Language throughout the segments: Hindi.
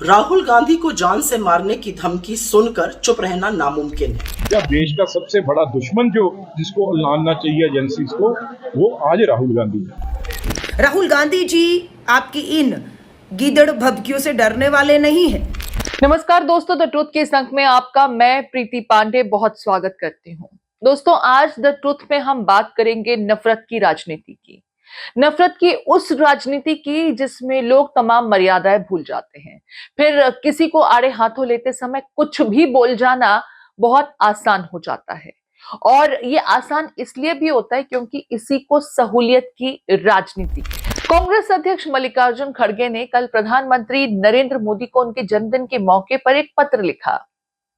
राहुल गांधी को जान से मारने की धमकी सुनकर चुप रहना नामुमकिन है। क्या देश का सबसे बड़ा दुश्मन जो जिसको लानना चाहिए एजेंसीज को, वो आज राहुल गांधी है। राहुल गांधी जी आपकी इन गीदड़ भभकियों से डरने वाले नहीं है। नमस्कार दोस्तों, द ट्रुथ के इस अंक में आपका मैं प्रीति पांडे बहुत स्वागत करती हूँ। दोस्तों, आज द ट्रुथ में हम बात करेंगे नफरत की राजनीति की। नफरत की उस राजनीति की जिसमें लोग तमाम मर्यादाएं भूल जाते हैं। फिर किसी को आड़े हाथों लेते समय कुछ भी बोल जाना बहुत आसान हो जाता है, और ये आसान इसलिए भी होता है क्योंकि इसी को सहूलियत की राजनीति। कांग्रेस अध्यक्ष मल्लिकार्जुन खड़गे ने कल प्रधानमंत्री नरेंद्र मोदी को उनके जन्मदिन के मौके पर एक पत्र लिखा।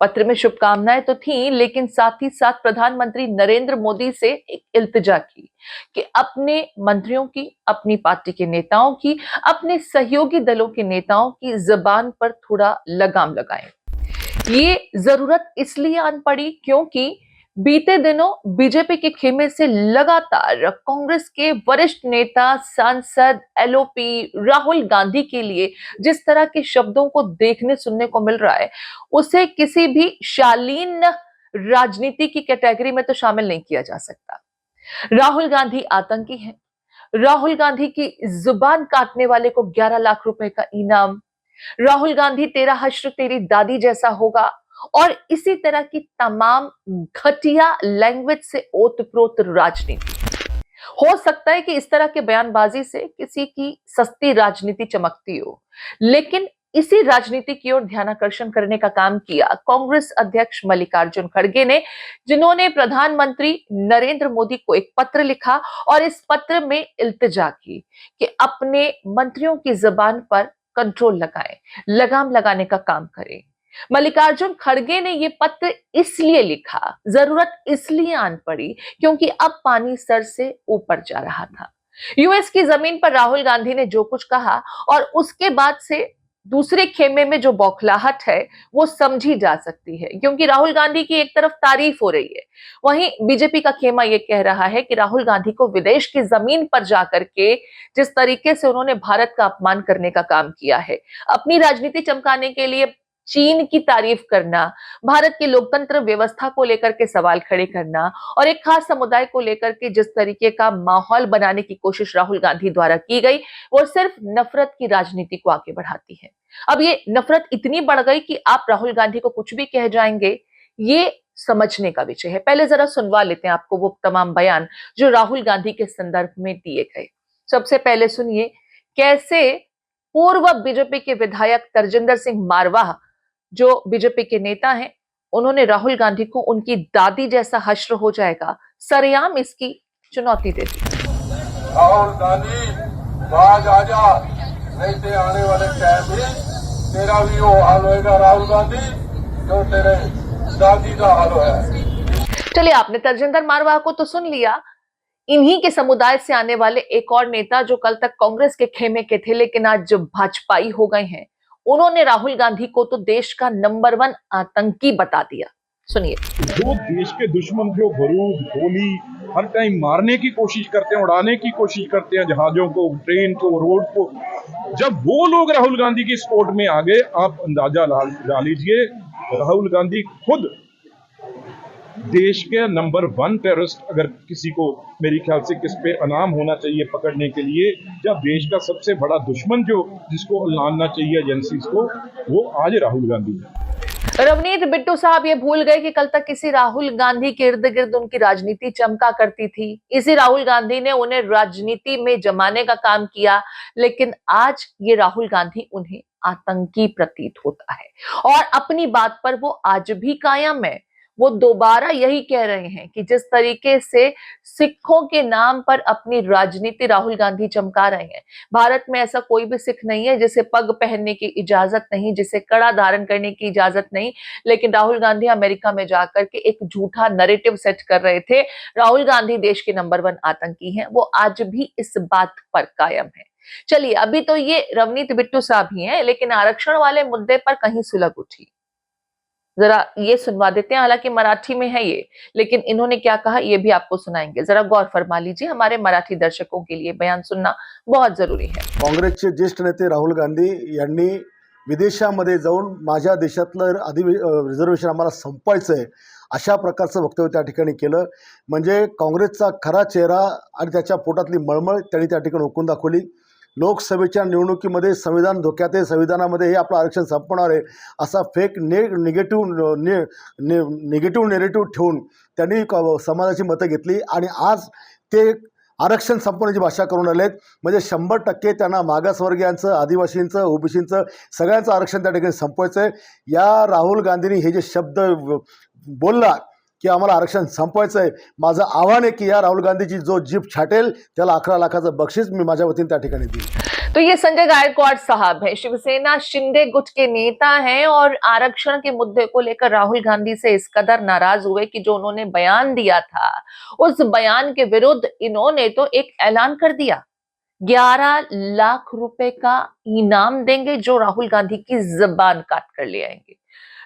पत्र में शुभकामनाएं तो थीं, लेकिन साथ ही साथ प्रधानमंत्री नरेंद्र मोदी से एक इल्तिजा की कि अपने मंत्रियों की, अपनी पार्टी के नेताओं की, अपने सहयोगी दलों के नेताओं की जुबान पर थोड़ा लगाम लगाएं। ये जरूरत इसलिए आन पड़ी क्योंकि बीते दिनों बीजेपी के खेमे से लगातार कांग्रेस के वरिष्ठ नेता, सांसद, एलओपी राहुल गांधी के लिए जिस तरह के शब्दों को देखने सुनने को मिल रहा है, उसे किसी भी शालीन राजनीति की कैटेगरी में तो शामिल नहीं किया जा सकता। राहुल गांधी आतंकी हैं। राहुल गांधी की जुबान काटने वाले को 11 लाख रुपए का इनाम। राहुल गांधी तेरा हश्र तेरी दादी जैसा होगा, और इसी तरह की तमाम घटिया लैंग्वेज से ओतप्रोत राजनीति। हो सकता है कि इस तरह के बयानबाजी से किसी की सस्ती राजनीति चमकती हो, लेकिन इसी राजनीति की ओर ध्यानाकर्षण करने का काम किया कांग्रेस अध्यक्ष मल्लिकार्जुन खड़गे ने, जिन्होंने प्रधानमंत्री नरेंद्र मोदी को एक पत्र लिखा और इस पत्र में इल्तिजा की कि अपने मंत्रियों की जुबान पर कंट्रोल लगाएं, लगाम लगाने का काम करें। मल्लिकार्जुन खड़गे ने यह पत्र इसलिए लिखा, जरूरत इसलिए आन पड़ी क्योंकि अब पानी सर से ऊपर जा रहा था। यूएस की जमीन पर राहुल गांधी ने जो कुछ कहा और उसके बाद से दूसरे खेमे में जो बौखलाहट है वो समझी जा सकती है, क्योंकि राहुल गांधी की एक तरफ तारीफ हो रही है, वहीं बीजेपी का खेमा ये कह रहा है कि राहुल गांधी को विदेश की जमीन पर जाकर के जिस तरीके से उन्होंने भारत का अपमान करने का काम किया है, अपनी राजनीति चमकाने के लिए चीन की तारीफ करना, भारत की लोकतंत्र व्यवस्था को लेकर के सवाल खड़े करना और एक खास समुदाय को लेकर के जिस तरीके का माहौल बनाने की कोशिश राहुल गांधी द्वारा की गई, वो सिर्फ नफरत की राजनीति को आगे बढ़ाती है। अब ये नफरत इतनी बढ़ गई कि आप राहुल गांधी को कुछ भी कह जाएंगे, ये समझने का विषय है। पहले जरा सुनवा लेते हैं आपको वो तमाम बयान जो राहुल गांधी के संदर्भ में दिए गए। सबसे पहले सुनिए कैसे पूर्व बीजेपी के विधायक तरजिंदर सिंह मारवाह, जो बीजेपी के नेता हैं, उन्होंने राहुल गांधी को उनकी दादी जैसा हश्र हो जाएगा सरेआम इसकी चुनौती दे दी। राहुल गांधी बाज आजा, नहीं तो आने वाले टाइम में तेरा भी वो हाल होएगा राहुल गांधी जो तेरे दादी का हाल है। चलिए, आपने तरजिंदर मारवाह को तो सुन लिया। इन्हीं के समुदाय से आने वाले एक और नेता जो कल तक कांग्रेस के खेमे के थे लेकिन आज जो भाजपाई हो गए हैं, उन्होंने राहुल गांधी को तो देश का नंबर 1 आतंकी बता दिया। सुनिए। जो देश के दुश्मन जो बारूद गोली हर टाइम मारने की कोशिश करते हैं, उड़ाने की कोशिश करते हैं, जहाजों को, ट्रेन को, रोड को, जब वो लोग राहुल गांधी की सपोर्ट में आ गए, आप अंदाजा लगा लीजिए राहुल गांधी खुद देश के नंबर 1 टेररिस्ट, अगर किसी को मेरे ख्याल से किस पे इनाम होना चाहिए पकड़ने के लिए, या देश का सबसे बड़ा दुश्मन जो जिसको लानना चाहिए एजेंसीज को, वो आज राहुल गांधी है। रवनीत बिट्टू साहब ये भूल गए कि कल तक इसी राहुल गांधी के इर्द गिर्द उनकी राजनीति चमका करती थी। इसी राहुल गांधी ने उन्हें राजनीति में जमाने का काम किया, लेकिन आज ये राहुल गांधी उन्हें आतंकी प्रतीत होता है और अपनी बात पर वो आज भी कायम है। वो दोबारा यही कह रहे हैं कि जिस तरीके से सिखों के नाम पर अपनी राजनीति राहुल गांधी चमका रहे हैं, भारत में ऐसा कोई भी सिख नहीं है जिसे पग पहनने की इजाजत नहीं, जिसे कड़ा धारण करने की इजाजत नहीं, लेकिन राहुल गांधी अमेरिका में जाकर के एक झूठा नैरेटिव सेट कर रहे थे। राहुल गांधी देश के नंबर 1 आतंकी हैं, वो आज भी इस बात पर कायम है। चलिए, अभी तो ये रवनीत बिट्टू साहब ही हैं, लेकिन आरक्षण वाले मुद्दे पर कहीं सुलग उठी। जरा ये सुनवा देते हैं, हालांकि मराठी में है ये, लेकिन इन्होंने क्या कहा ये भी आपको सुनाएंगे। जरा गौर फरमा लीजिए, हमारे मराठी दर्शकों के लिए बयान सुनना बहुत जरूरी है। काँग्रेसचे ज्येष्ठ नेते राहुल गांधी यांनी विदेशामध्ये जाऊन माझ्या देशातलं रिझर्वेशन आम्हाला संपवायचं आहे अशा प्रकारचं वक्तव्य त्या ठिकाणी केलं. म्हणजे काँग्रेसचा खरा चेहरा आणि त्याच्या पोटातली मळमळ त्यांनी त्या ठिकाणी ओकून दाखवली. लोकसभेच्या निवडणुकीमध्ये संविधान धोक्यात आहे, संविधानामध्ये हे आपलं आरक्षण संपवणार आहे असा फेक निगेटिव्ह नेरेटिव्ह ठेवून त्यांनी समाजाची मतं घेतली आणि आज ते आरक्षण संपवण्याची भाषा करून आले आहेत. म्हणजे 100% त्यांना मागासवर्गीयांचं, आदिवासींचं, ओबीसींचं सगळ्यांचं आरक्षण त्या ठिकाणी संपवायचं आहे. या राहुल गांधींनी हे जे शब्द बोलला की आम्हाला आरक्षण संपवायचं आहे, माझं आव्हान आहे की या राहुल गांधीची जो जीभ छाटेल त्याला 11 लाखाचं बक्षीस मी माझ्या वतीने त्या ठिकाणी देईन. तो ये संजय गायकवाड़ साहब है, शिवसेना शिंदे गुट के नेता हैं और आरक्षण के मुद्दे को लेकर राहुल गांधी से इस कदर नाराज हुए कि जो उन्होंने बयान दिया था उस बयान के विरुद्ध इन्होंने तो एक ऐलान कर दिया, 11 लाख रुपए का इनाम देंगे जो राहुल गांधी की जबान काट कर ले आएंगे।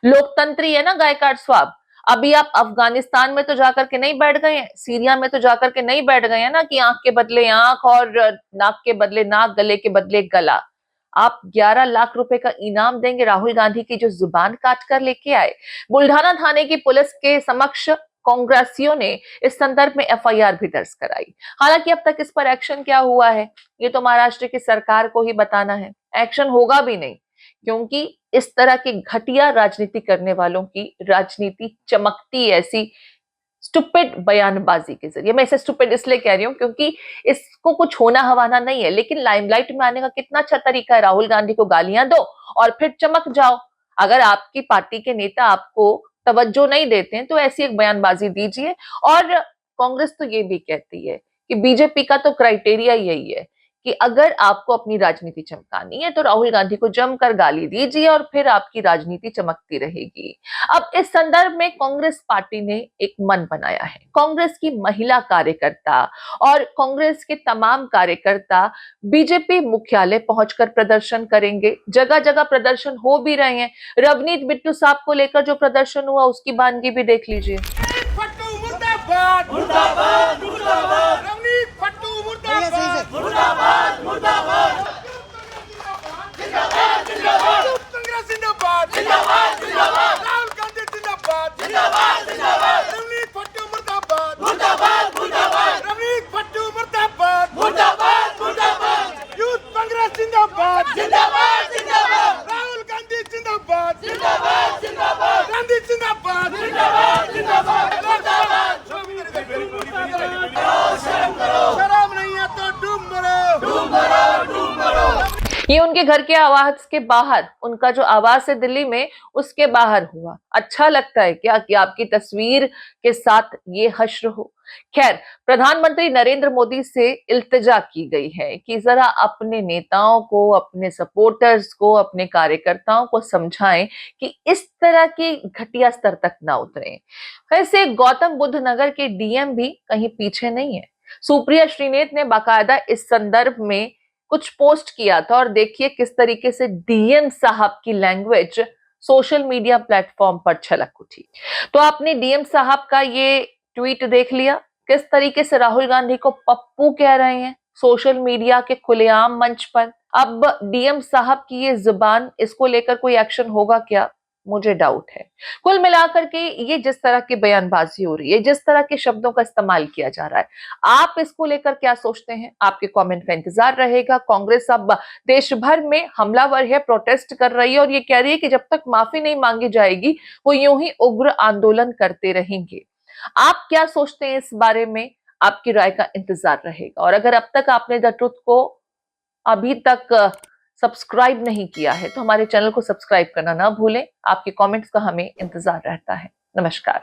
लोकतंत्री है ना गायकवाड़ साहब, अभी आप अफगानिस्तान में तो जाकर के नहीं बैठ गए हैं, सीरिया में तो जाकर के नहीं बैठ गए हैं ना कि आंख के बदले आंख और नाक के बदले नाक, गले के बदले गला। आप 11 लाख रुपए का इनाम देंगे राहुल गांधी की जो जुबान काट कर लेके आए। बुल्ढाना थाने की पुलिस के समक्ष कांग्रेसियों ने इस संदर्भ में एफआईआर भी दर्ज कराई। हालांकि अब तक इस पर एक्शन क्या हुआ है ये तो महाराष्ट्र की सरकार को ही बताना है। एक्शन होगा भी नहीं, क्योंकि इस तरह की घटिया राजनीति करने वालों की राजनीति चमकती ऐसी स्टूपिड बयानबाजी के जरिए। मैं इसे स्टूपिड इसलिए कह रही हूं क्योंकि इसको कुछ होना हवाना नहीं है, लेकिन लाइमलाइट में आने का कितना अच्छा तरीका है। राहुल गांधी को गालियां दो और फिर चमक जाओ। अगर आपकी पार्टी के नेता आपको तवज्जो नहीं देते हैं तो ऐसी एक बयानबाजी दीजिए। और कांग्रेस तो ये भी कहती है कि बीजेपी का तो क्राइटेरिया यही है कि अगर आपको अपनी राजनीति चमकानी है तो राहुल गांधी को जमकर गाली दीजिए और फिर आपकी राजनीति चमकती रहेगी। अब इस संदर्भ में कांग्रेस पार्टी ने एक मन बनाया है। कांग्रेस की महिला कार्यकर्ता और कांग्रेस के तमाम कार्यकर्ता बीजेपी मुख्यालय पहुंचकर प्रदर्शन करेंगे। जगह जगह प्रदर्शन हो भी रहे हैं। रवनीत बिट्टू साहब को लेकर जो प्रदर्शन हुआ उसकी बानगी भी देख लीजिए। मुर्दाबाद मुर्दाबाद मुर्दाबाद रवनीत बिट्टू मुर्दाबाद मुर्दाबाद मुर्दाबाद जिंदाबाद जिंदाबाद कांग्रेस जिंदाबाद जिंदाबाद जिंदाबाद राहुल गांधी जिंदाबाद जिंदाबाद जिंदाबाद रवनीत बिट्टू मुर्दाबाद मुर्दाबाद मुर्दाबाद रवनीत बिट्टू मुर्दाबाद मुर्दाबाद मुर्दाबाद यूथ कांग्रेस जिंदाबाद जिंदाबाद जिंदाबाद राहुल गांधी जिंदाबाद जिंदाबाद जिंदाबाद गांधी जिंदाबाद जिंदाबाद जिंदाबाद शराब नहीं है तो डूब मरो डूब मरो डूब मरो। ये उनके घर के आवास के बाहर, उनका जो आवास है दिल्ली में उसके बाहर हुआ। अच्छा लगता है क्या कि आपकी तस्वीर के साथ ये हश्र हो। खैर, प्रधानमंत्री नरेंद्र मोदी से इल्तिजा की गई है कि जरा अपने नेताओं को, अपने सपोर्टर्स को, अपने कार्यकर्ताओं को समझाएं कि इस तरह की घटिया स्तर तक ना उतरें। वैसे गौतम बुद्ध नगर के डीएम भी कहीं पीछे नहीं है। सुप्रिया श्रीनेत ने बाकायदा इस संदर्भ में कुछ पोस्ट किया था और देखिए किस तरीके से डीएम साहब की लैंग्वेज सोशल मीडिया प्लेटफॉर्म पर छलक उठी। तो आपने डीएम साहब का ये ट्वीट देख लिया, किस तरीके से राहुल गांधी को पप्पू कह रहे हैं सोशल मीडिया के खुलेआम मंच पर। अब डीएम साहब की ये जुबान, इसको लेकर कोई एक्शन होगा क्या, मुझे डाउट है। कुल मिलाकर के ये जिस तरह की बयानबाजी हो रही है, जिस तरह के शब्दों का इस्तेमाल किया जा रहा है, आप इसको लेकर क्या सोचते हैं? आपके कमेंट का इंतजार रहेगा। कांग्रेस अब देश भर में हमलावर है, प्रोटेस्ट कर रही है और ये कह रही है कि जब तक माफी नहीं मांगी जाएगी वो यूं ही उग्र आंदोलन करते रहेंगे। आप क्या सोचते हैं इस बारे में? आपकी राय का इंतजार रहेगा। और अगर अब तक आपने द ट्रुथ को अभी तक सब्सक्राइब नहीं किया है तो हमारे चैनल को सब्सक्राइब करना ना भूलें। आपके कमेंट्स का हमें इंतजार रहता है। नमस्कार।